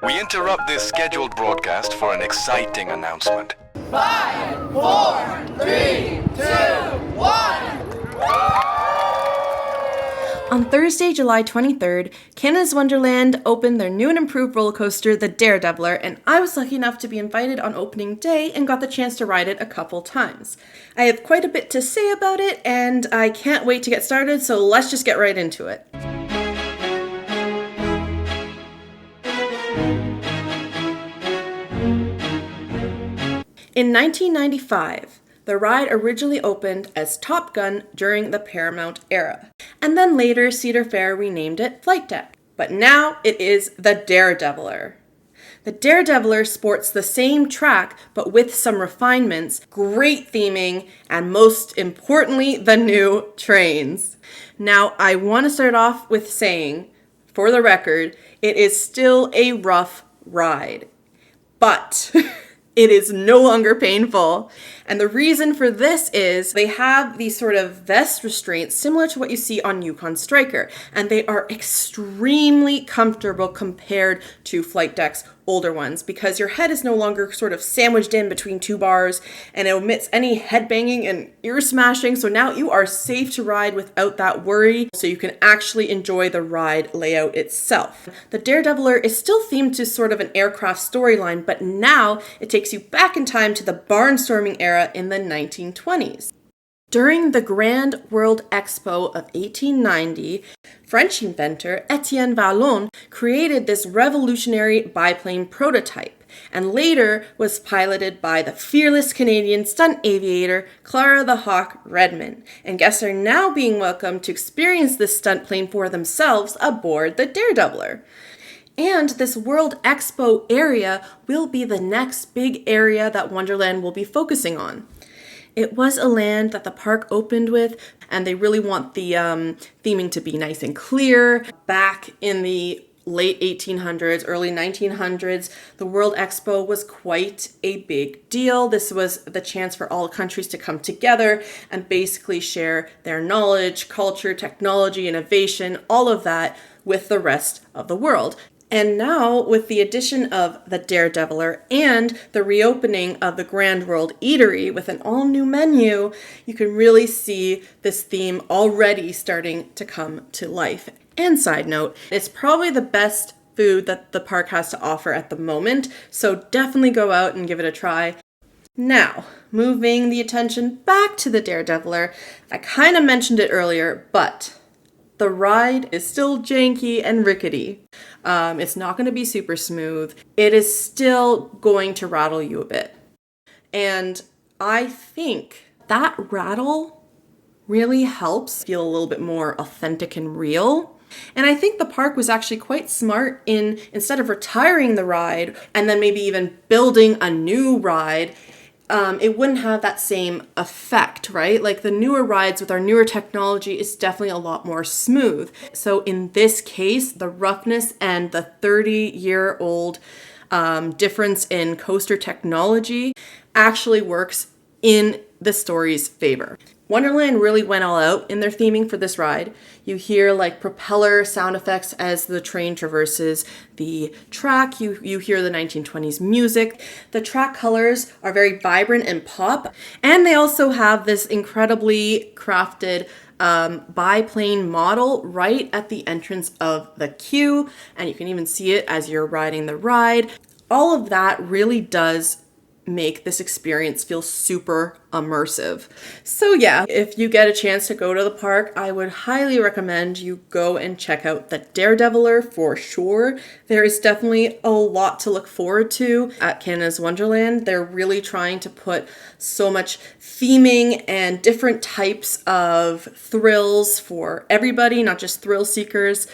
We interrupt this scheduled broadcast for an exciting announcement. 5, 4, 3, 2, 1. On Thursday, July 23rd, Canada's Wonderland opened their new and improved roller coaster, the Daredeviler, and I was lucky enough to be invited on opening day and got the chance to ride it a couple times. I have quite a bit to say about it, and I can't wait to get started, so let's just get right into it. In 1995, the ride originally opened as Top Gun during the Paramount era, and then later Cedar Fair renamed it Flight Deck. But now it is the Daredeviler. The Daredeviler sports the same track, but with some refinements, great theming, and most importantly, the new trains. Now, I want to start off with saying, for the record, it is still a rough ride, but it is no longer painful. And the reason for this is they have these sort of vest restraints similar to what you see on Yukon Striker. And they are extremely comfortable compared to Flight Deck's older ones because your head is no longer sort of sandwiched in between two bars and it omits any head banging and ear smashing. So now you are safe to ride without that worry. So you can actually enjoy the ride layout itself. The Daredeviler is still themed to sort of an aircraft storyline, but now it takes you back in time to the barnstorming era in the 1920s. During the Grand World Expo of 1890, French inventor Etienne Vallon created this revolutionary biplane prototype, and later was piloted by the fearless Canadian stunt aviator Clara the Hawk Redmond, and guests are now being welcomed to experience this stunt plane for themselves aboard the Daredeviler. And this World Expo area will be the next big area that Wonderland will be focusing on. It was a land that the park opened with, and they really want the theming to be nice and clear. Back in the late 1800s, early 1900s, the World Expo was quite a big deal. This was the chance for all countries to come together and basically share their knowledge, culture, technology, innovation, all of that with the rest of the world. And now, with the addition of the Daredeviler and the reopening of the Grand World Eatery with an all-new menu, you can really see this theme already starting to come to life. And side note, it's probably the best food that the park has to offer at the moment, so definitely go out and give it a try. Now, moving the attention back to the Daredeviler, I kind of mentioned it earlier, but the ride is still janky and rickety. It's not going to be super smooth. It is still going to rattle you a bit. And I think that rattle really helps feel a little bit more authentic and real. And I think the park was actually quite smart in, instead of retiring the ride and then maybe even building a new ride, it wouldn't have that same effect, right? Like the newer rides with our newer technology is definitely a lot more smooth. So in this case, the roughness and the 30-year-old difference in coaster technology actually works in the story's favor. Wonderland really went all out in their theming for this ride. You hear like propeller sound effects as the train traverses the track. You hear the 1920s music. The track colors are very vibrant and pop. And they also have this incredibly crafted biplane model right at the entrance of the queue. And you can even see it as you're riding the ride. All of that really does make this experience feel super immersive. So yeah, if you get a chance to go to the park, I would highly recommend you go and check out the Daredeviler for sure. There is definitely a lot to look forward to at Canada's Wonderland. They're really trying to put so much theming and different types of thrills for everybody, not just thrill seekers.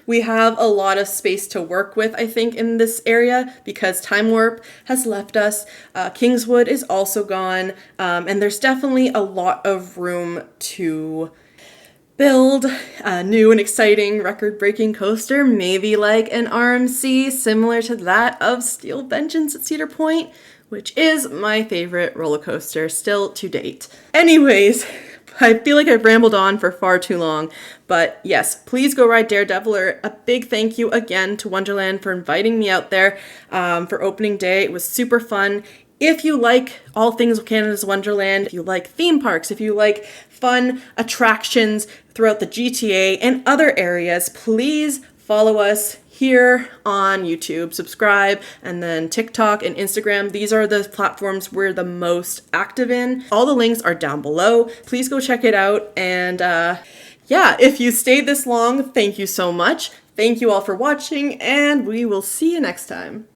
We have a lot of space to work with, I think, in this area because Time Warp has left us. Kingswood is also gone, and there's definitely a lot of room to build a new and exciting record-breaking coaster, maybe like an RMC similar to that of Steel Vengeance at Cedar Point, which is my favorite roller coaster still to date. Anyways, I feel like I've rambled on for far too long, but yes, please go ride Daredeviler. A big thank you again to Wonderland for inviting me out there for opening day. It was super fun. If you like all things Canada's Wonderland, if you like theme parks, if you like fun attractions throughout the GTA and other areas, please follow us here on YouTube, subscribe, and then TikTok and Instagram. These are the platforms we're the most active in. All the links are down below. Please go check it out. And yeah, if you stayed this long, thank you so much. Thank you all for watching, and we will see you next time.